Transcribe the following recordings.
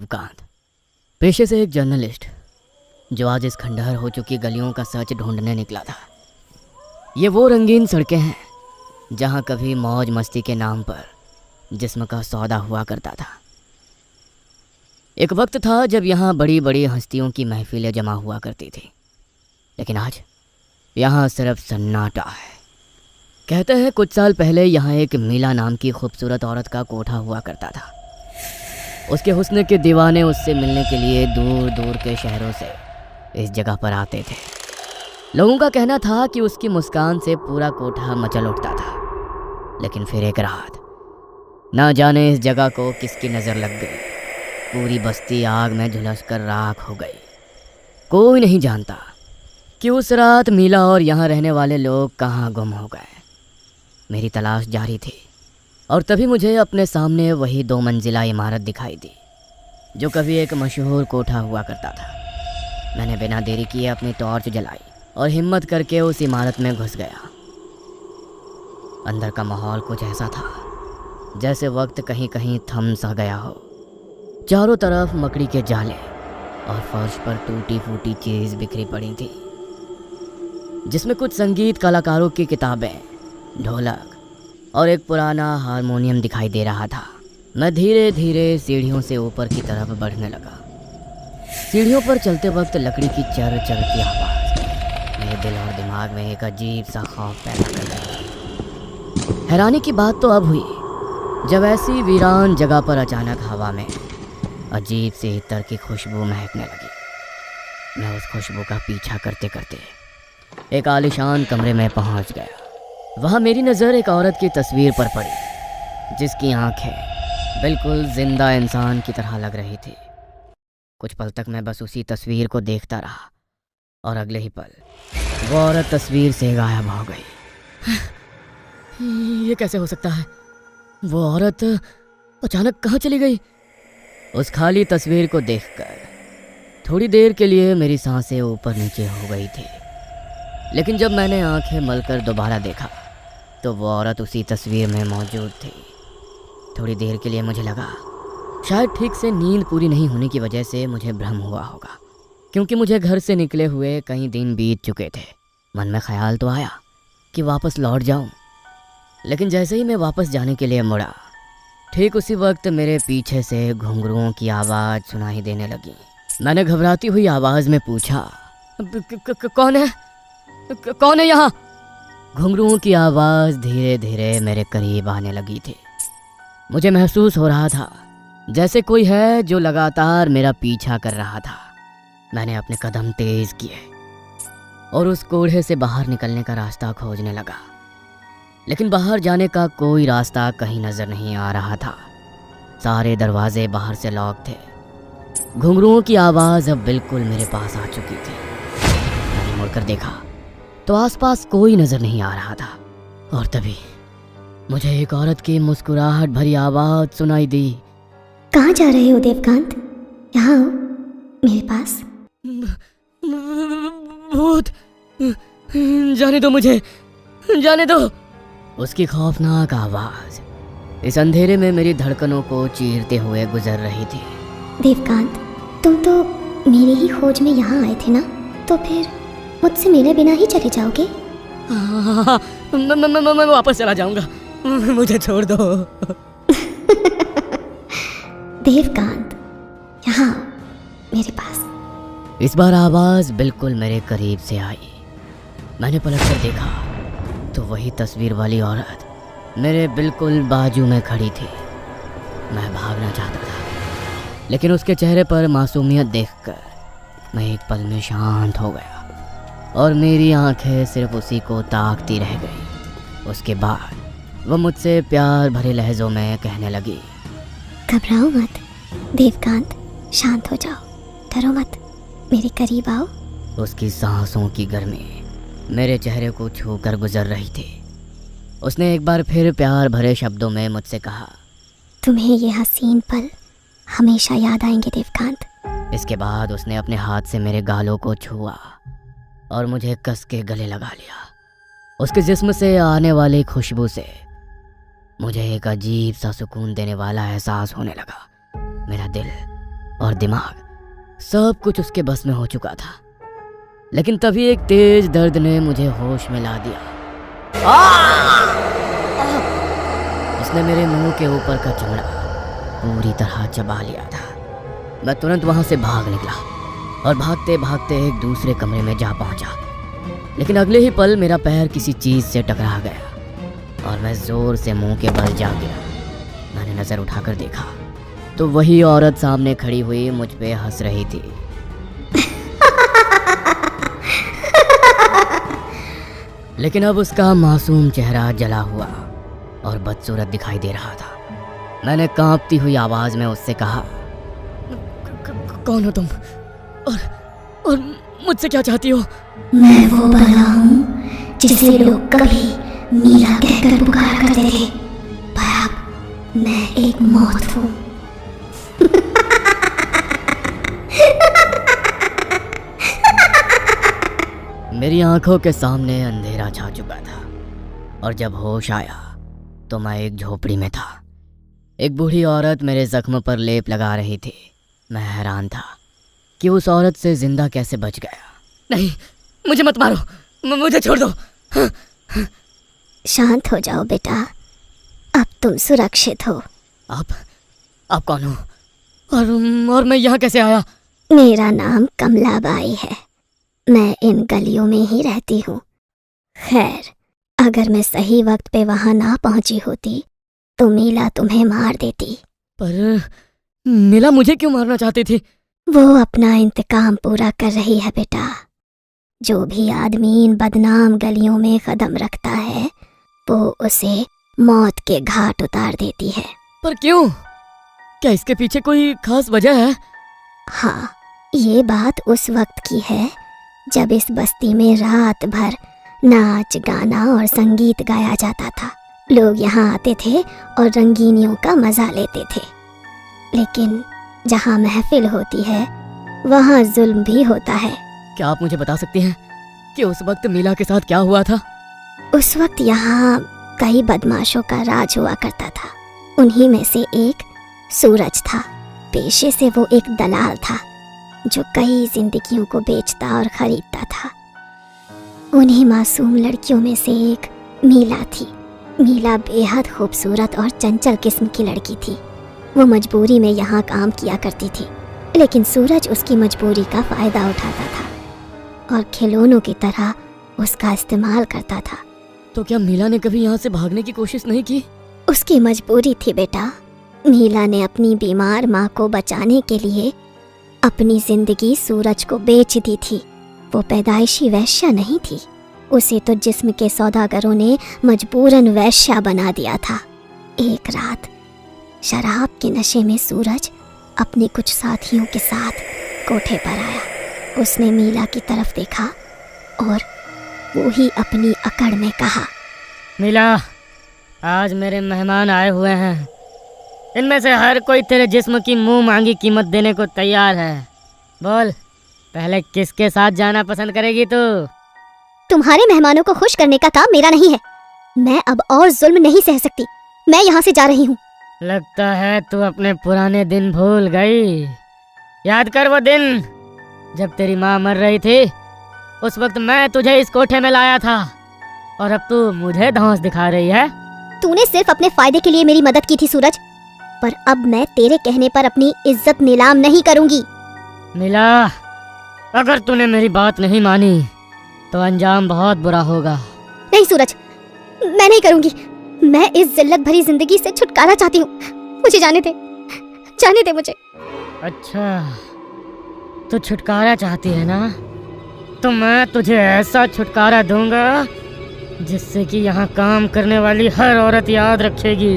कांत, पेशे से एक जर्नलिस्ट जो आज इस खंडहर हो चुकी गलियों का सच ढूंढने निकला था। ये वो रंगीन सड़कें हैं जहाँ कभी मौज मस्ती के नाम पर जिस्म का सौदा हुआ करता था। एक वक्त था जब यहाँ बड़ी बड़ी हस्तियों की महफिलें जमा हुआ करती थी, लेकिन आज यहाँ सिर्फ सन्नाटा है। कहते हैं कुछ साल पहले यहाँ एक मीला नाम की खूबसूरत औरत का कोठा हुआ करता था। उसके हुस्न के दीवाने उससे मिलने के लिए दूर दूर के शहरों से इस जगह पर आते थे। लोगों का कहना था कि उसकी मुस्कान से पूरा कोठा मचल उठता था। लेकिन फिर एक रात, ना जाने इस जगह को किसकी नज़र लग गई, पूरी बस्ती आग में झुलसकर राख हो गई। कोई नहीं जानता कि उस रात मीला और यहाँ रहने वाले लोग कहाँ गुम हो गए। मेरी तलाश जारी थी और तभी मुझे अपने सामने वही 2 मंजिला इमारत दिखाई दी जो कभी एक मशहूर कोठा हुआ करता था। मैंने बिना देरी किए अपनी टॉर्च जलाई और हिम्मत करके उस इमारत में घुस गया। अंदर का माहौल कुछ ऐसा था जैसे वक्त कहीं कहीं थम सा गया हो। चारों तरफ मकड़ी के जाले और फर्श पर टूटी फूटी चीज़ बिखरी पड़ी थी, जिसमें कुछ संगीत कलाकारों की किताबें, ढोलक और एक पुराना हारमोनियम दिखाई दे रहा था। मैं धीरे धीरे सीढ़ियों से ऊपर की तरफ बढ़ने लगा। सीढ़ियों पर चलते वक्त लकड़ी की चर चर की आवाज़ मेरे दिल और दिमाग में एक अजीब सा खौफ पैदा कर गई। हैरानी की बात तो अब हुई जब ऐसी वीरान जगह पर अचानक हवा में अजीब सी इत्र की खुशबू महकने लगी। मैं उस खुशबू का पीछा करते करते एक आलीशान कमरे में पहुंच गया। वहाँ मेरी नज़र एक औरत की तस्वीर पर पड़ी जिसकी आंखें बिल्कुल जिंदा इंसान की तरह लग रही थी। कुछ पल तक मैं बस उसी तस्वीर को देखता रहा और अगले ही पल वो औरत तस्वीर से गायब हो गई। ये कैसे हो सकता है? वो औरत अचानक कहाँ चली गई? उस खाली तस्वीर को देखकर थोड़ी देर के लिए मेरी सांसें ऊपर नीचे हो गई थी, लेकिन जब मैंने आंखें मलकर दोबारा देखा तो वो औरत उसी तस्वीर में मौजूद थी। थोड़ी देर के लिए मुझे लगा शायद ठीक से नींद पूरी नहीं होने की वजह से मुझे भ्रम हुआ होगा, क्योंकि मुझे घर से निकले हुए कई दिन बीत चुके थे। मन में ख्याल तो आया कि वापस लौट जाऊं, लेकिन जैसे ही मैं वापस जाने के लिए मुड़ा, ठीक उसी वक्त मेरे पीछे से घुंघरुओं की आवाज़ सुनाई देने लगी। मैंने घबराती हुई आवाज़ में पूछा, कौन है? कौन है यहाँ? घुंघरुओं की आवाज़ धीरे धीरे मेरे करीब आने लगी थी। मुझे महसूस हो रहा था जैसे कोई है जो लगातार मेरा पीछा कर रहा था। मैंने अपने कदम तेज किए और उस कोढ़े से बाहर निकलने का रास्ता खोजने लगा, लेकिन बाहर जाने का कोई रास्ता कहीं नज़र नहीं आ रहा था। सारे दरवाजे बाहर से लॉक थे। घुंघरुओं की आवाज़ अब बिल्कुल मेरे पास आ चुकी थी। मैंने मुड़कर देखा तो आसपास कोई नज़र नहीं आ रहा था और तभी मुझे एक औरत की मुस्कुराहट भरी आवाज़ सुनाई दी। कहाँ जा रहे हो देवकांत? यहाँ आओ मेरे पास। भूत! जाने दो मुझे, जाने दो! उसकी खौफनाक आवाज़ इस अंधेरे में मेरी धड़कनों को चीरते हुए गुजर रही थी। देवकांत, तुम तो मेरी ही खोज में यहाँ आए थे ना, तो फिर मुझसे मिले बिना ही चले जाओगे? हाँ, मैं वापस चला जाऊंगा, मुझे छोड़ दो। देवकांत, यहाँ आओ मेरे पास। इस बार आवाज़ बिल्कुल मेरे करीब से आई। मैंने पलटकर देखा तो वही तस्वीर वाली औरत मेरे बिल्कुल बाजू में खड़ी थी। मैं भागना चाहता था, लेकिन उसके चेहरे पर मासूमियत देखकर मैं एक पल में शांत हो गया और मेरी आंखें सिर्फ उसी को ताकती रह गई। उसके बाद वो मुझसे प्यार भरे लहज़ों में कहने लगी, घबराओ मत देवकांत, शांत हो जाओ, डरो मत, मेरे करीब आओ। उसकी सांसों की गर्मी मेरे चेहरे को छूकर गुजर रही थी। उसने एक बार फिर प्यार भरे शब्दों में मुझसे कहा, तुम्हें ये हसीन पल हमेशा याद आएंगे देवकांत। इसके बाद उसने अपने हाथ से मेरे गालों को छुआ और मुझे कस के गले लगा लिया। उसके जिस्म से आने वाली खुशबू से मुझे एक अजीब सा सुकून देने वाला एहसास होने लगा। मेरा दिल और दिमाग सब कुछ उसके बस में हो चुका था। लेकिन तभी एक तेज दर्द ने मुझे होश में ला दिया। उसने मेरे मुंह के ऊपर का चमड़ा पूरी तरह चबा लिया था। मैं तुरंत वहां से भाग निकला और भागते भागते एक दूसरे कमरे में जा पहुंचा। लेकिन अगले ही पल मेरा पैर किसी चीज से टकरा गया और मैं जोर से मुंह के बल जा गिरा। मैंने नजर उठाकर देखा तो वही औरत सामने खड़ी हुई मुझ पे हंस रही थी। लेकिन अब उसका मासूम चेहरा जला हुआ और बदसूरत दिखाई दे रहा था। मैंने कांपती हुई आवाज में उससे कहा, कौन हो तुम और मुझसे क्या चाहती हो? मैं वो बला हूँ जिसे लोग कभी मीरा कहकर पुकार करते थे, पर अब मैं एक मौत हूँ। मेरी आंखों के सामने अंधेरा छा चुका था और जब होश आया तो मैं एक झोपड़ी में था। एक बूढ़ी औरत मेरे जख्म पर लेप लगा रही थी। मैं हैरान था कि उस औरत से जिंदा कैसे बच गया। नहीं, मुझे मत मारो, मुझे छोड़ दो। शांत हो जाओ बेटा, अब तुम सुरक्षित हो। आप कौन हो और मैं यहाँ कैसे आया? मेरा नाम कमलाबाई है। मैं इन गलियों में ही रहती हूँ। खैर, अगर मैं सही वक्त पे वहां ना पहुंची होती तो मीला तुम्हें मार देती। पर मीला मुझे क्यों मारना चाहती थी? वो अपना इंतकाम पूरा कर रही है बेटा। जो भी आदमी इन बदनाम गलियों में कदम रखता है वो उसे मौत के घाट उतार देती है। पर क्यों? क्या इसके पीछे कोई खास वजह है? हाँ, ये बात उस वक्त की है जब इस बस्ती में रात भर नाच गाना और संगीत गाया जाता था। लोग यहाँ आते थे और रंगीनियों का मजा लेते थे। लेकिन जहाँ महफिल होती है वहाँ जुल्म भी होता है। क्या आप मुझे बता सकती हैं कि उस वक्त मीला के साथ क्या हुआ था? उस वक्त यहाँ कई बदमाशों का राज हुआ करता था। उन्हीं में से एक सूरज था। पेशे से वो एक दलाल था जो कई जिंदगियों को बेचता और खरीदता था। उन्हीं मासूम लड़कियों में से एक मीला थी। मीला बेहद खूबसूरत और चंचल किस्म की लड़की थी। वो मजबूरी में यहाँ काम किया करती थी, लेकिन सूरज उसकी मजबूरी का फायदा उठाता था और खिलौनों की तरह उसका इस्तेमाल करता था। तो क्या मीला ने कभी यहाँ से भागने की कोशिश नहीं की? उसकी मजबूरी थी बेटा। मीला ने अपनी बीमार माँ को बचाने के लिए अपनी जिंदगी सूरज को बेच दी थी। वो पैदाइशी वैश्या नहीं थी, उसे तो जिस्म के सौदागरों ने मजबूरन वैश्या बना दिया था। एक रात शराब के नशे में सूरज अपने कुछ साथियों के साथ कोठे पर आया। उसने मीला की तरफ देखा और वो ही अपनी अकड़ में कहा, मीला, आज मेरे मेहमान आए हुए हैं। इनमें से हर कोई तेरे जिस्म की मुंह मांगी कीमत देने को तैयार है। बोल, पहले किसके साथ जाना पसंद करेगी तू? तुम्हारे मेहमानों को खुश करने का काम मेरा नहीं है। मैं अब और जुल्म नहीं सह सकती। मैं यहाँ से जा रही हूँ। लगता है तू अपने पुराने दिन भूल गई। याद कर वो दिन जब तेरी माँ मर रही थी। उस वक्त मैं तुझे इस कोठे में लाया था और अब तू मुझे धौंस दिखा रही है। तूने सिर्फ अपने फायदे के लिए मेरी मदद की थी सूरज, पर अब मैं तेरे कहने पर अपनी इज्जत नीलाम नहीं करूंगी। मीला, अगर तूने मेरी बात नहीं मानी तो अंजाम बहुत बुरा होगा। नहीं सूरज, मैं नहीं करूंगी। मैं इस जिल्लत भरी जिंदगी से छुटकारा चाहती हूँ। मुझे जाने दे मुझे। अच्छा, तो छुटकारा चाहती है ना? तो मैं तुझे ऐसा छुटकारा दूंगा जिससे कि यहाँ काम करने वाली हर औरत याद रखेगी।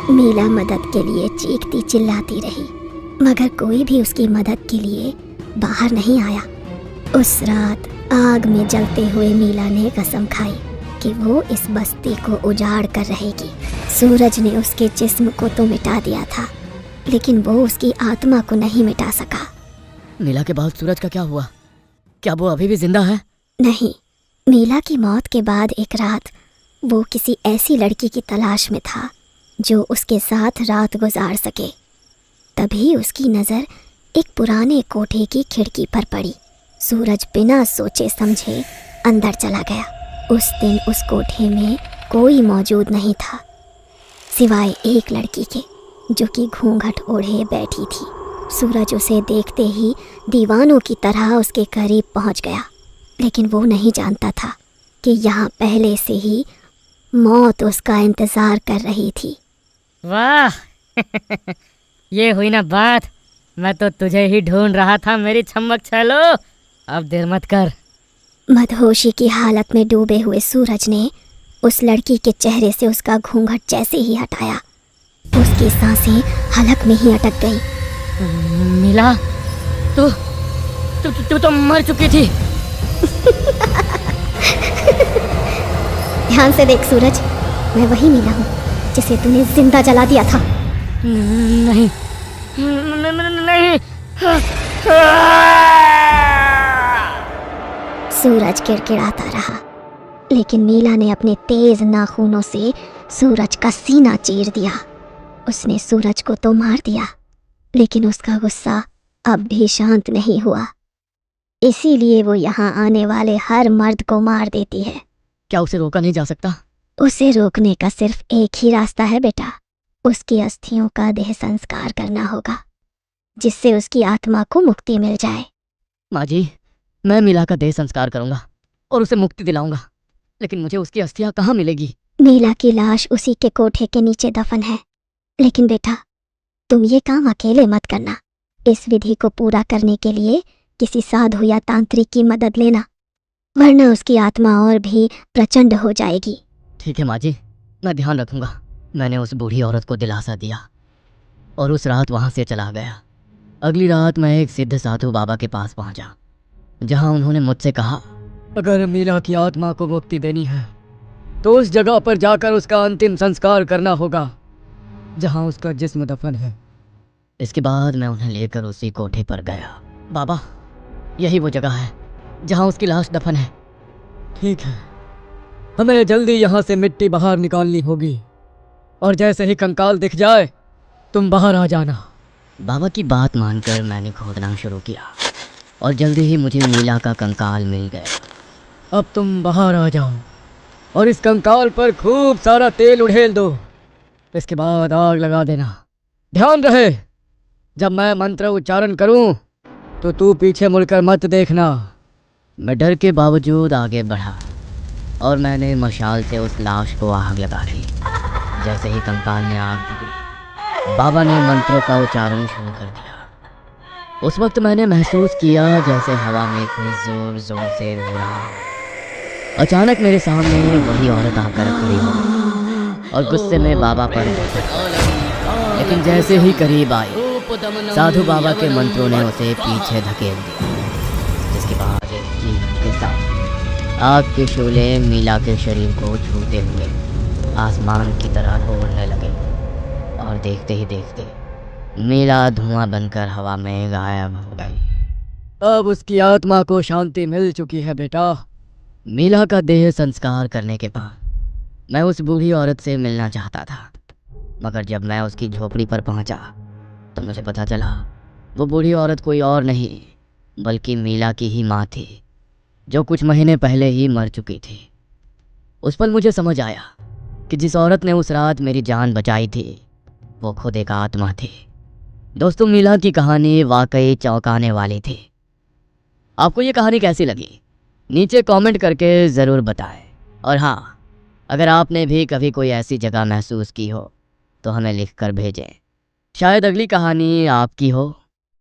मीला मदद के लिए चीखती चिल्लाती रही, मगर कोई भी उसकी मदद के लिए बाहर नहीं आया। उस रात आग में जलते हुए मीला ने कसम खाई कि वो इस बस्ती को उजाड़ कर रहेगी। सूरज ने उसके जिस्म को तो मिटा दिया था, लेकिन वो उसकी आत्मा को नहीं मिटा सका। मीला के बाद सूरज का क्या हुआ? क्या वो अभी भी जिंदा है? नहीं, मीला की मौत के बाद एक रात वो किसी ऐसी लड़की की तलाश में था जो उसके साथ रात गुजार सके। तभी उसकी नज़र एक पुराने कोठे की खिड़की पर पड़ी। सूरज बिना सोचे समझे अंदर चला गया। उस दिन उस कोठे में कोई मौजूद नहीं था सिवाय एक लड़की के, जो कि घूंघट ओढ़े बैठी थी। सूरज उसे देखते ही दीवानों की तरह उसके करीब पहुंच गया, लेकिन वो नहीं जानता था कि यहाँ पहले से ही मौत उसका इंतज़ार कर रही थी। वाह ये हुई ना बात। मैं तो तुझे ही ढूंढ रहा था मेरी छमक छलो। अब देर मत कर। मदहोशी की हालत में डूबे हुए सूरज ने उस लड़की के चेहरे से उसका घूंघट जैसे ही हटाया, उसकी सांसें हलक में ही अटक गई। मिला, तू तू तू तो मर चुकी थी। ध्यान से देख सूरज, मैं वही मिला हूँ जिसे तूने जिंदा जला दिया था। नहीं नहीं। सूरज किड़किड़ाता रहा, लेकिन मीला ने अपने तेज नाखूनों से सूरज का सीना चीर दिया। उसने सूरज को तो मार दिया, लेकिन उसका गुस्सा अब भी शांत नहीं हुआ। इसीलिए वो यहाँ आने वाले हर मर्द को मार देती है। क्या उसे रोका नहीं जा सकता? उसे रोकने का सिर्फ एक ही रास्ता है बेटा। उसकी अस्थियों का देह संस्कार करना होगा, जिससे उसकी आत्मा को मुक्ति मिल जाए। माँ जी, मैं मीला का देह संस्कार करूंगा और उसे मुक्ति दिलाऊंगा, लेकिन मुझे उसकी अस्थियां कहाँ मिलेगी? मीला की लाश उसी के कोठे के नीचे दफन है। लेकिन बेटा, तुम ये काम अकेले मत करना। इस विधि को पूरा करने के लिए किसी साधु या तांत्रिक की मदद लेना, वरना उसकी आत्मा और भी प्रचंड हो जाएगी। ठीक है माँ जी, मैं ध्यान रखूंगा। मैंने उस बूढ़ी औरत को दिलासा दिया और उस रात वहाँ से चला गया। अगली रात मैं एक सिद्ध साधु बाबा के पास पहुँचा, जहाँ उन्होंने मुझसे कहा, अगर मीला की आत्मा को मुक्ति देनी है तो उस जगह पर जाकर उसका अंतिम संस्कार करना होगा जहाँ उसका जिस्म दफन है। इसके बाद मैं उन्हें लेकर उसी कोठे पर गया। बाबा, यही वो जगह है जहाँ उसकी लाश दफन है। ठीक है, हमें जल्दी यहाँ से मिट्टी बाहर निकालनी होगी और जैसे ही कंकाल दिख जाए तुम बाहर आ जाना। बाबा की बात मानकर मैंने खोदना शुरू किया और जल्दी ही मुझे मीला का कंकाल मिल गया। अब तुम बाहर आ जाओ और इस कंकाल पर खूब सारा तेल उड़ेल दो। इसके बाद आग लगा देना। ध्यान रहे, जब मैं मंत्र उच्चारण करूं तो तू पीछे मुड़कर मत देखना। मैं डर के बावजूद आगे बढ़ा और मैंने मशाल से उस लाश को आग लगा दी। जैसे ही कंकाल में आग लगी, बाबा ने मंत्रों का उच्चारण शुरू कर दिया। उस वक्त मैंने महसूस किया जैसे हवा में कोई जोर जोर से रो रहा हो। अचानक मेरे सामने वही औरत आकर खड़ी हो और गुस्से में बाबा पर लेकिन जैसे ही करीब आई, साधु बाबा के मंत्रों ने उसे पीछे धकेल दिया, जिसके बाद एक चीख के साथ आग के शोले मीला के शरीर को छूते हुए आसमान की तरह उड़ने लगे और देखते ही देखते मीला धुआं बनकर हवा में गायब हो गई। अब उसकी आत्मा को शांति मिल चुकी है बेटा। मीला का देह संस्कार करने के बाद मैं उस बूढ़ी औरत से मिलना चाहता था, मगर जब मैं उसकी झोपड़ी पर पहुंचा तो मुझे पता चला वो बूढ़ी औरत कोई और नहीं बल्कि मीला की ही माँ थी, जो कुछ महीने पहले ही मर चुकी थी। उस पल मुझे समझ आया कि जिस औरत ने उस रात मेरी जान बचाई थी वो खुद एक आत्मा थी। दोस्तों, मीला की कहानी वाकई चौंकाने वाली थी। आपको ये कहानी कैसी लगी नीचे कमेंट करके ज़रूर बताएं। और हाँ, अगर आपने भी कभी कोई ऐसी जगह महसूस की हो तो हमें लिख कर भेजें। शायद अगली कहानी आपकी हो।